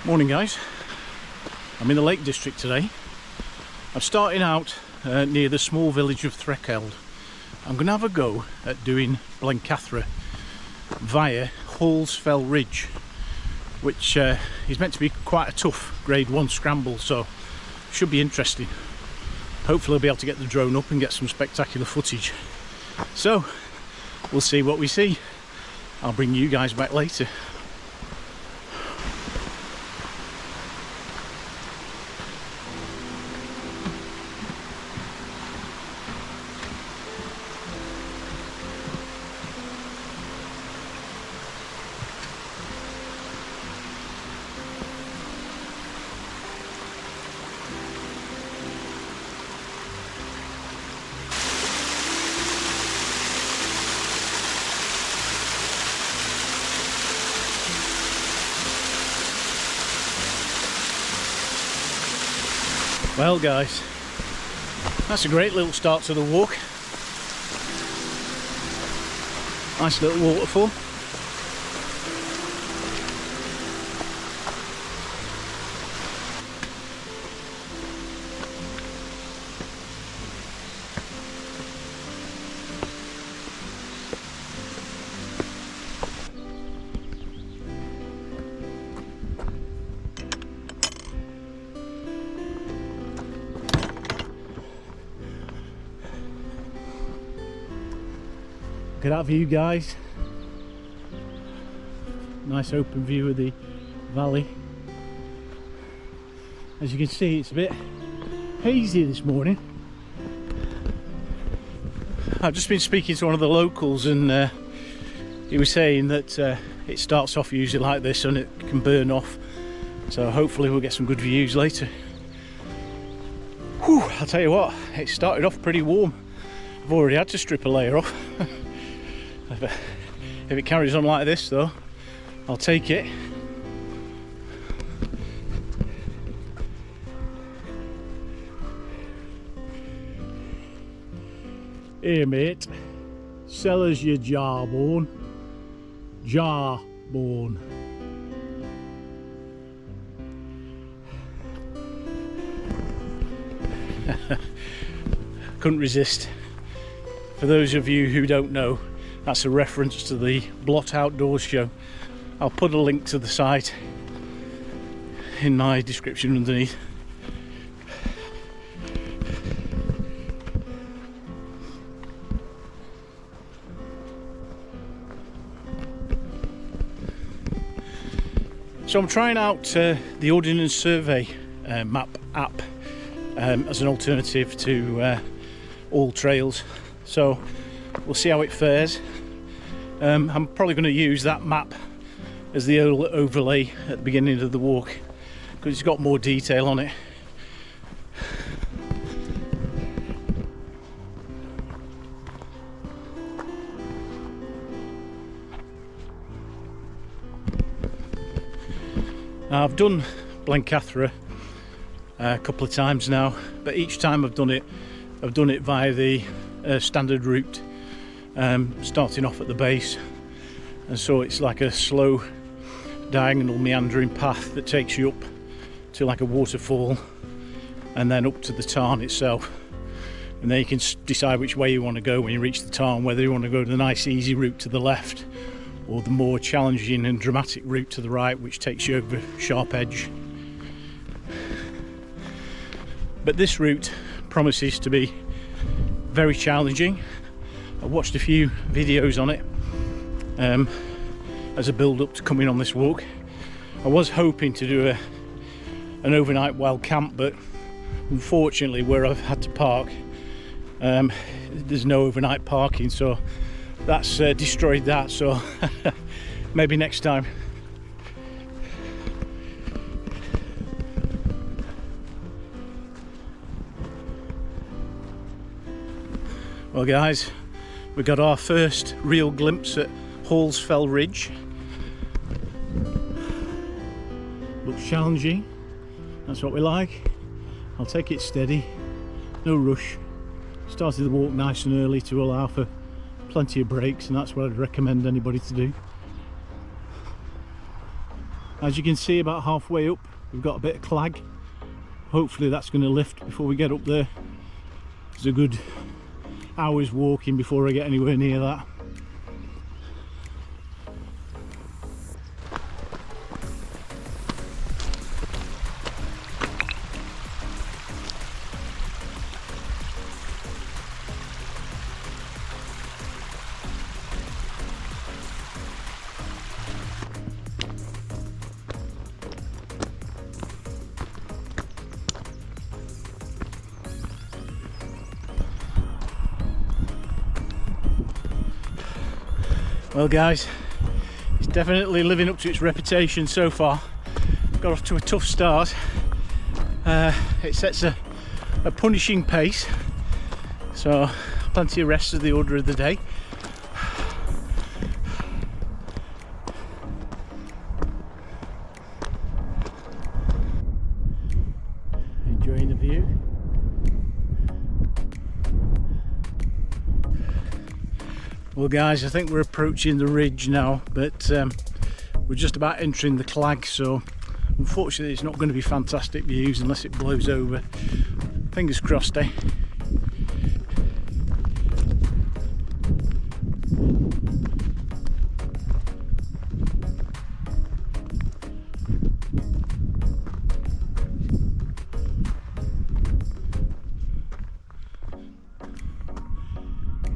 Morning guys, I'm in the Lake District today. I'm starting out near the small village of Threlkeld. I'm going to have a go at doing Blencathra via Hallsfell Ridge, which is meant to be quite a tough grade 1 scramble, so should be interesting. Hopefully I'll be able to get the drone up and get some spectacular footage. So we'll see what we see. I'll bring you guys back later. Well guys, that's a great little start to the walk. Nice little waterfall. Look at that view guys, nice open view of the valley. As you can see, it's a bit hazy this morning. I've just been speaking to one of the locals and he was saying that it starts off usually like this and it can burn off, so hopefully we'll get some good views later. Whew, I'll tell you what, it started off pretty warm. I've already had to strip a layer off. If it carries on like this though, I'll take it. Here mate, sell us your jawbone. Jawbone. Couldn't resist. For those of you who don't know, that's a reference to the Blot Outdoors show. I'll put a link to the site in my description underneath. So I'm trying out the Ordnance Survey map app as an alternative to all trails. So we'll see how it fares. I'm probably going to use that map as the overlay at the beginning of the walk because it's got more detail on it. Now, I've done Blencathra a couple of times now, but each time I've done it via the standard route, starting off at the base, and so it's like a slow diagonal meandering path that takes you up to like a waterfall and then up to the tarn itself, and then you can decide which way you want to go when you reach the tarn, whether you want to go to the nice easy route to the left or the more challenging and dramatic route to the right, which takes you over sharp edge. But this route promises to be very challenging. I watched a few videos on it as a build-up to coming on this walk. I was hoping to do an overnight wild camp, but unfortunately where I've had to park, there's no overnight parking, so that's destroyed that, so maybe next time. Well guys, we got our first real glimpse at Hallsfell Ridge. Looks challenging, that's what we like. I'll take it steady, no rush. Started the walk nice and early to allow for plenty of breaks, and that's what I'd recommend anybody to do. As you can see, about halfway up we've got a bit of clag. Hopefully that's going to lift before we get up there. It's a good hour's walking before I get anywhere near that. Well guys, it's definitely living up to its reputation so far. Got off to a tough start. It sets a punishing pace, so plenty of rest is the order of the day. Enjoying the view. Well guys, I think we're approaching the ridge now, but we're just about entering the clag, so unfortunately it's not going to be fantastic views unless it blows over. Fingers crossed, eh?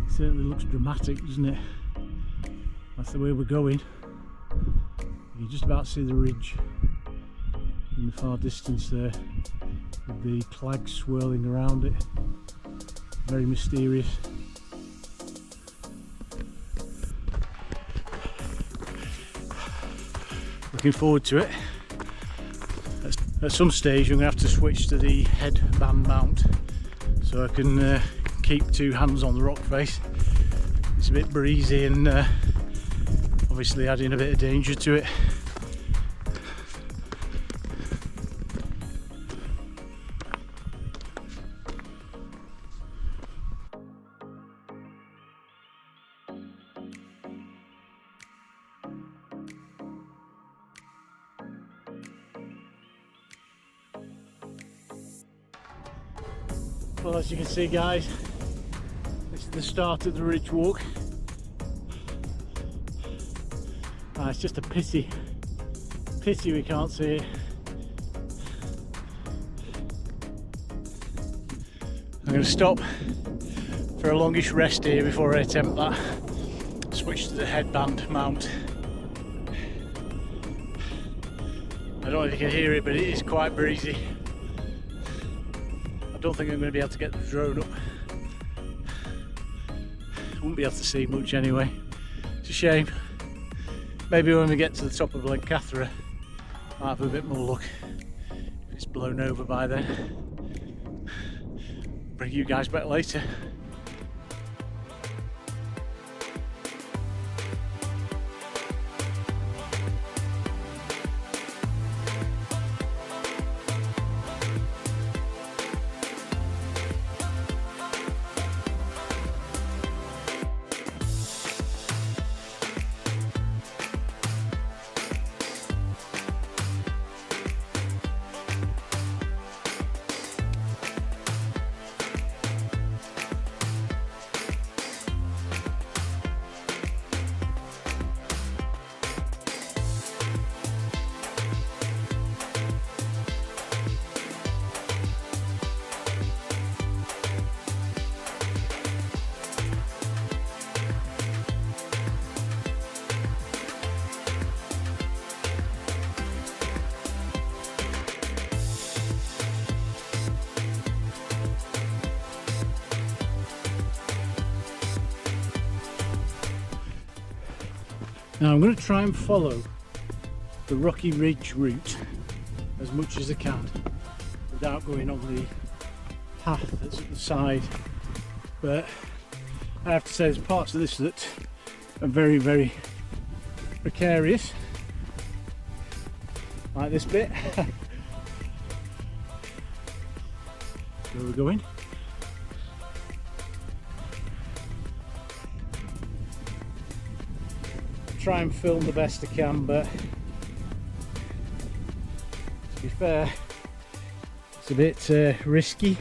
Certainly looks dramatic, doesn't it? That's the way we're going. You can just about see the ridge in the far distance there, with the clag swirling around it. Very mysterious. Looking forward to it. At some stage I'm going to have to switch to the headband mount so I can keep two hands on the rock face. It's a bit breezy and obviously adding a bit of danger to it. Well, as you can see guys, this is the start of the ridge walk. It's just a pity we can't see it. I'm going to stop for a longish rest here before I attempt that. Switch to the headband mount. I don't know if you can hear it, but it is quite breezy. I don't think I'm going to be able to get the drone up. Won't be able to see much anyway. It's a shame. Maybe when we get to the top of Blencathra, I'll have a bit more luck. If it's blown over by then. Bring you guys back later. Now I'm going to try and follow the Rocky Ridge route as much as I can without going on the path that's at the side, but I have to say there's parts of this that are very, very precarious, like this bit. Where we're going. Try and film the best I can, but be fair, it's a bit risky.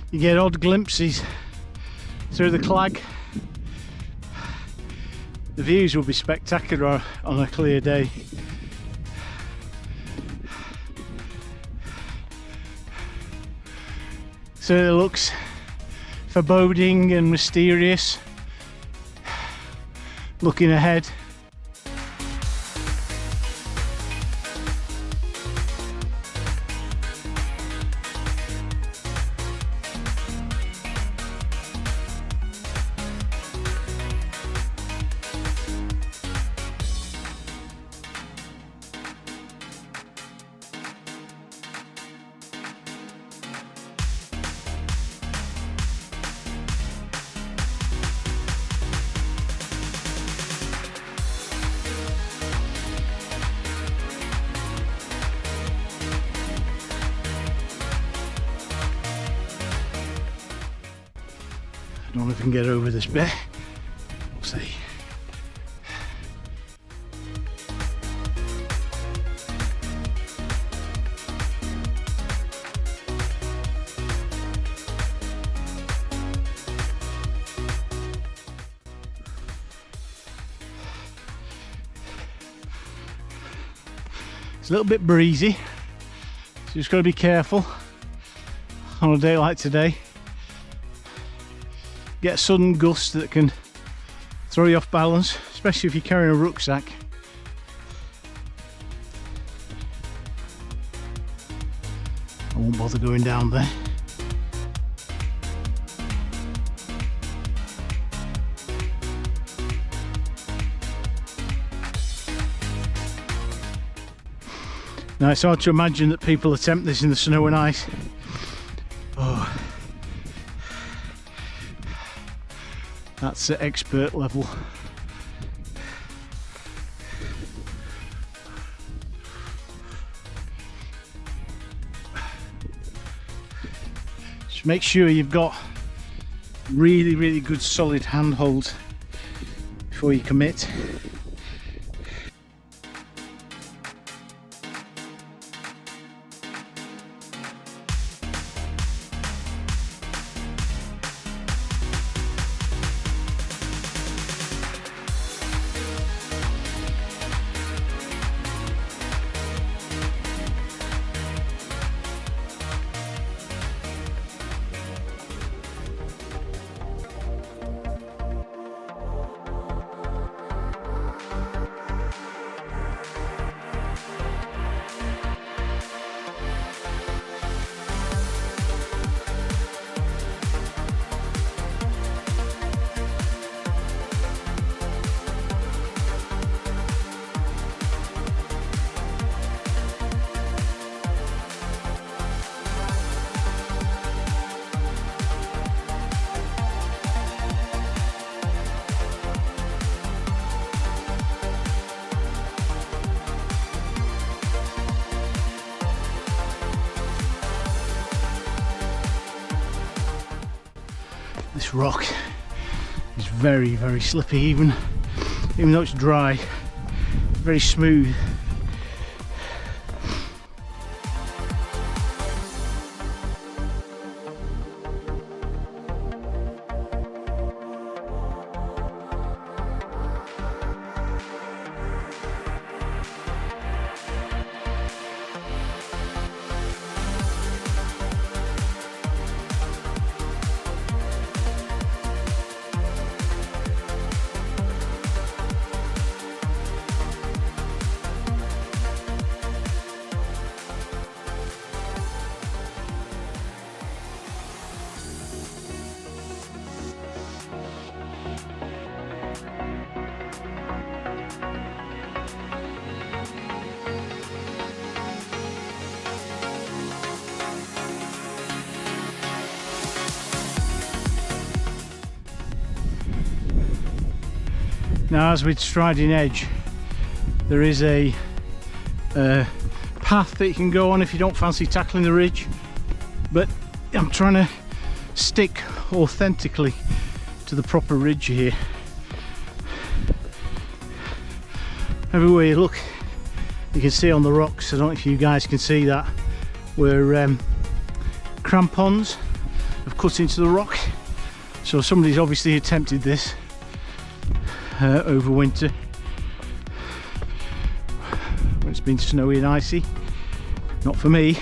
You get odd glimpses through the clag. The views will be spectacular on a clear day. So it looks foreboding and mysterious. Looking ahead. I don't know if I can get over this bit. We'll see. It's a little bit breezy, so you just got to be careful on a day like today. Get a sudden gust that can throw you off balance, especially if you're carrying a rucksack. I won't bother going down there. Now it's hard to imagine that people attempt this in the snow and ice. Oh, that's at expert level. Just make sure you've got really good solid handholds before you commit. This rock is very slippy, even though it's dry, very smooth. Now, as with Striding Edge, there is a path that you can go on if you don't fancy tackling the ridge, but I'm trying to stick authentically to the proper ridge here. Everywhere you look, you can see on the rocks, I don't know if you guys can see that, where crampons have cut into the rock. So somebody's obviously attempted this over winter when it's been snowy and icy. Not for me.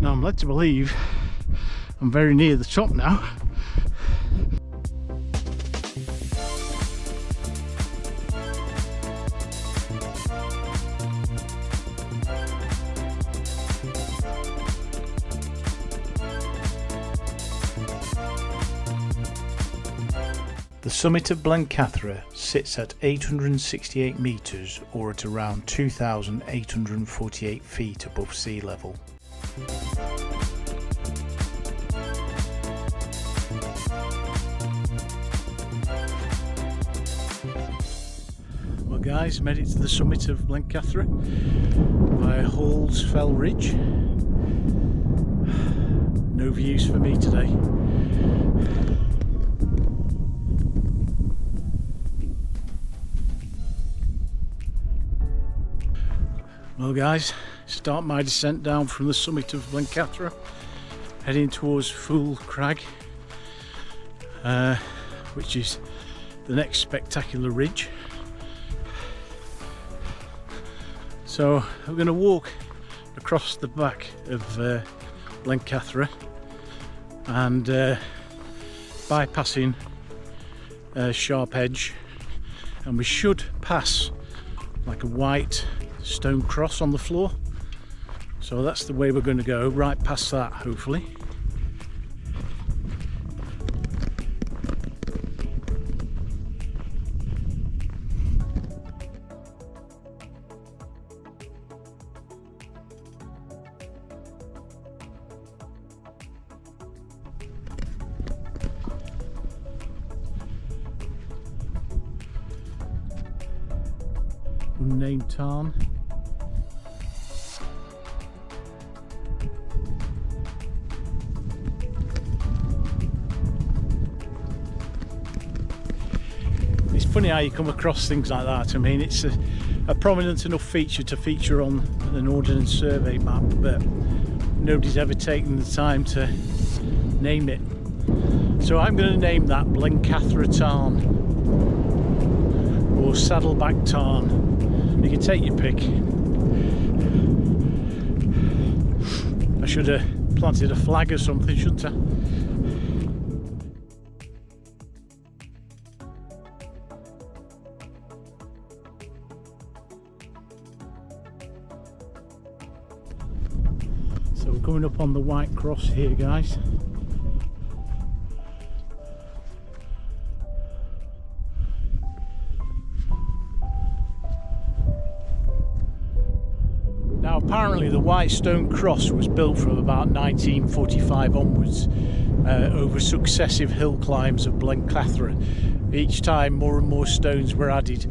Now I'm led to believe I'm very near the top now. The summit of Blencathra sits at 868 metres, or at around 2,848 feet above sea level. guys, made it to the summit of Blencathra via Hall's Fell Ridge. No views for me today. Well guys, start my descent down from the summit of Blencathra, heading towards Fool Crag, which is the next spectacular ridge. So I'm going to walk across the back of Blencathra and bypassing Sharp Edge, and we should pass like a white stone cross on the floor. So that's the way we're going to go, right past that hopefully. Unnamed tarn. It's funny how you come across things like that. I mean, it's a prominent enough feature to feature on an Ordnance Survey map, but nobody's ever taken the time to name it. So I'm going to name that Blencathra Tarn or Saddleback Tarn. You can take your pick. I should have planted a flag or something, shouldn't I? So we're coming up on the white cross here, guys. Now apparently the white stone cross was built from about 1945 onwards over successive hill climbs of Blencathra. Each time more and more stones were added.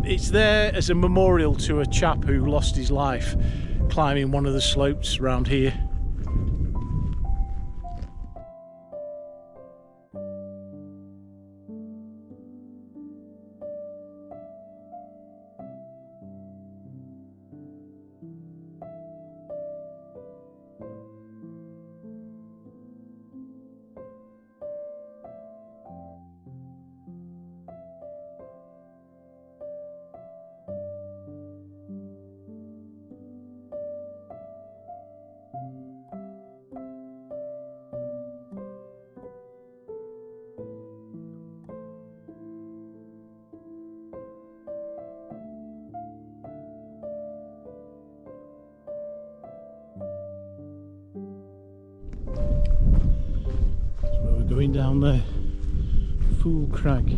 It's there as a memorial to a chap who lost his life climbing one of the slopes around here. Going down there, Fool Crag. You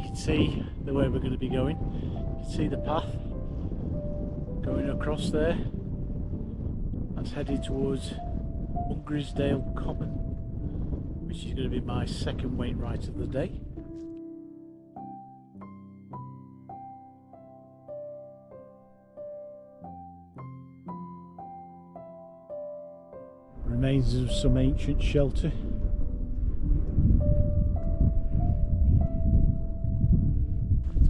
can see the way we're going to be going. You can see the path going across there. That's headed towards Mungrisdale Common, which is going to be my second Wainwright of the day. Remains of some ancient shelter.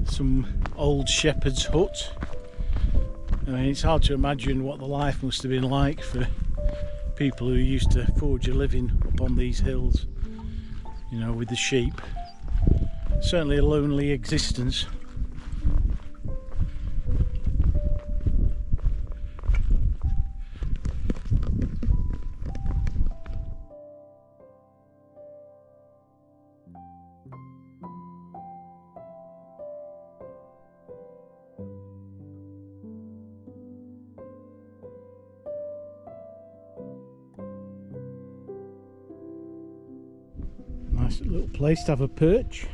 Some old shepherd's hut. I mean, it's hard to imagine what the life must have been like for people who used to forge a living up on these hills, you know, with the sheep. Certainly a lonely existence. Nice little place to have a perch.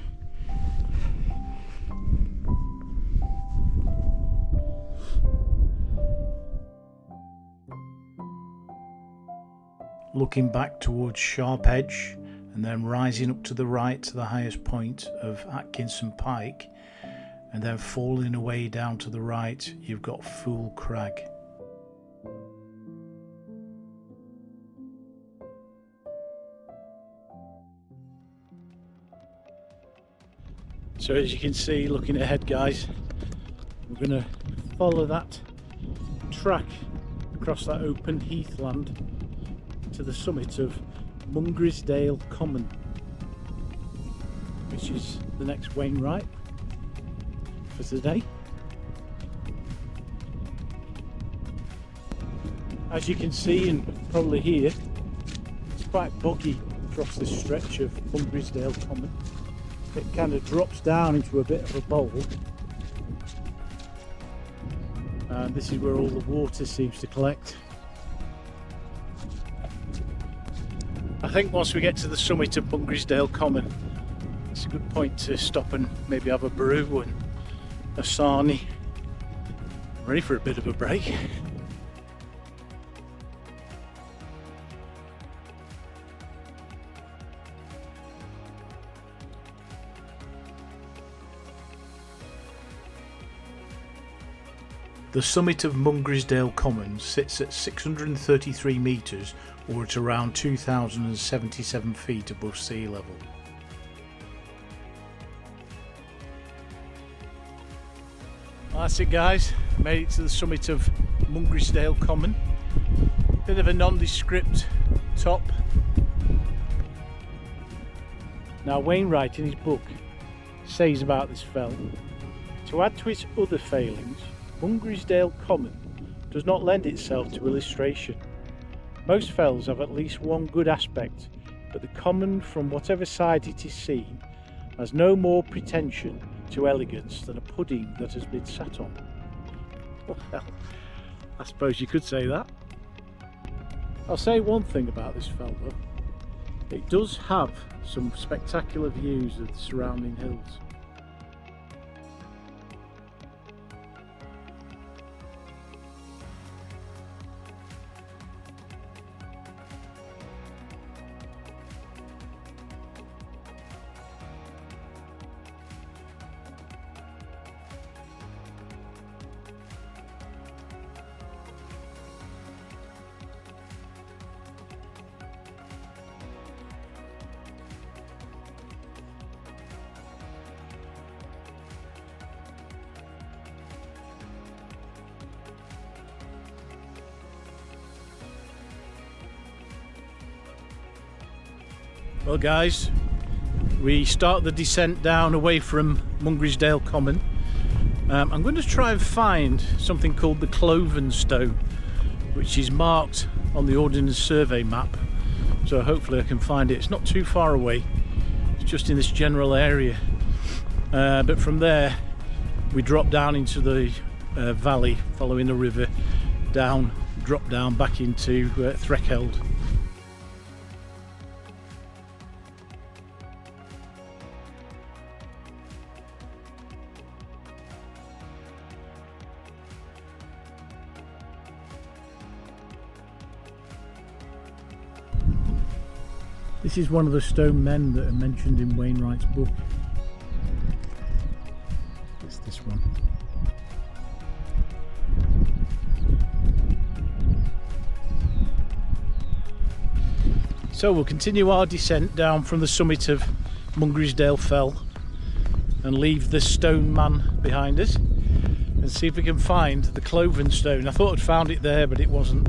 looking back towards Sharp Edge and then rising up to the right to the highest point of Atkinson Pike, and then falling away down to the right, you've got Fool Crag. So as you can see, looking ahead guys, we're going to follow that track across that open heathland to the summit of Mungrisdale Common, which is the next Wainwright for today. As you can see and probably hear, it's quite boggy across this stretch of Mungrisdale Common. It kind of drops down into a bit of a bowl, and this is where all the water seems to collect. I think once we get to the summit of Mungrisdale Common, it's a good point to stop and maybe have a brew and a sarnie. Ready for a bit of a break. The summit of Mungrisdale Common sits at 633 metres, or at around 2,077 feet above sea level. That's it guys, made it to the summit of Mungrisdale Common. Bit of a nondescript top. Now Wainwright in his book says about this fell, to add to its other failings, Mungrisdale Common does not lend itself to illustration. Most fells have at least one good aspect, but the common, from whatever side it is seen, has no more pretension to elegance than a pudding that has been sat on. Well, I suppose you could say that. I'll say one thing about this fell though. It does have some spectacular views of the surrounding hills. Well guys, we start the descent down away from Mungrisdale Common. I'm going to try and find something called the Cloven Stone, which is marked on the Ordnance Survey map, so hopefully I can find it. It's not too far away, it's just in this general area, but from there we drop down into the valley following the river, drop down back into Threlkeld. This is one of the stone men that are mentioned in Wainwright's book. It's this one. So we'll continue our descent down from the summit of Mungrisdale Fell and leave the stone man behind us and see if we can find the Cloven Stone. I thought I'd found it there, but it wasn't.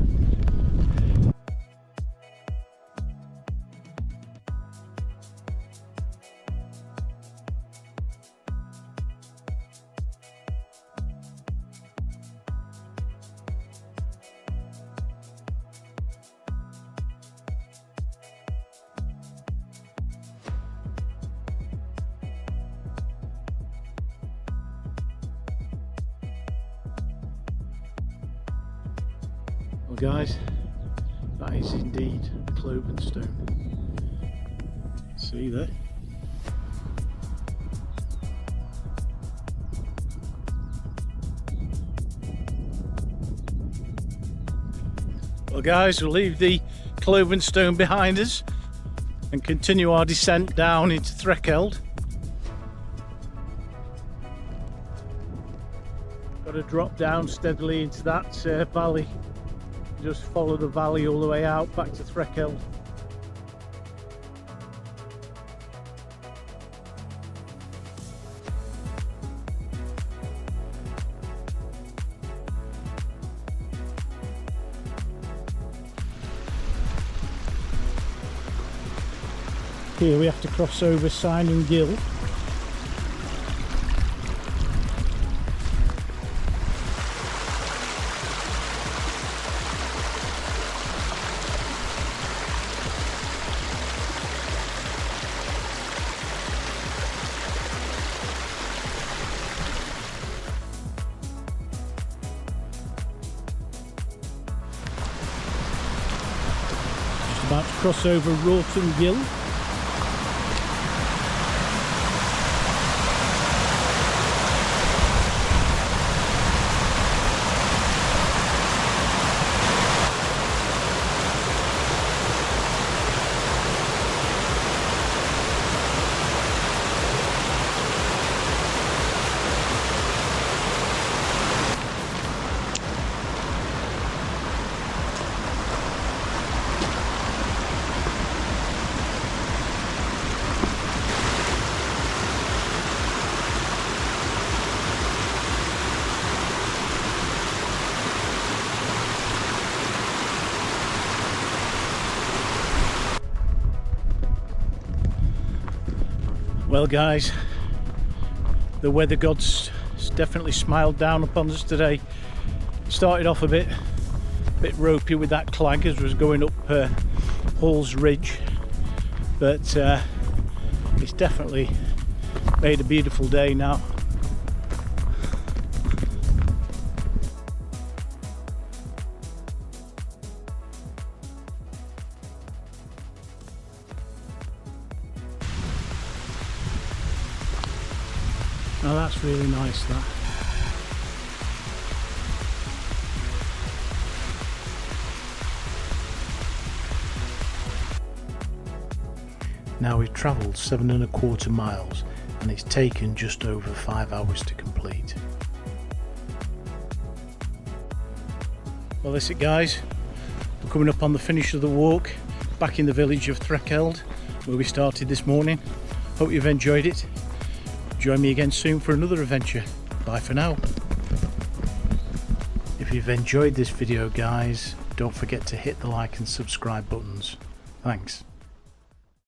Well guys, that is indeed the Cloven Stone. See there? Well guys, we'll leave the Clovenstone behind us and continue our descent down into Threlkeld. Got to drop down steadily into that valley. Just follow the valley all the way out back to Threlkeld. Here we have to cross over Sign and Gill. Just about to cross over Rawton Gill. Well guys, the weather gods definitely smiled down upon us today. Started off a bit ropey with that clank as we was going up Hall's Ridge, but it's definitely made a beautiful day now. Now that's really nice, that. Now we've travelled 7¼ miles and it's taken just over 5 hours to complete. Well, that's it guys, we're coming up on the finish of the walk back in the village of Threlkeld where we started this morning. Hope you've enjoyed it. Join me again soon for another adventure. Bye for now. If you've enjoyed this video guys, don't forget to hit the like and subscribe buttons. Thanks.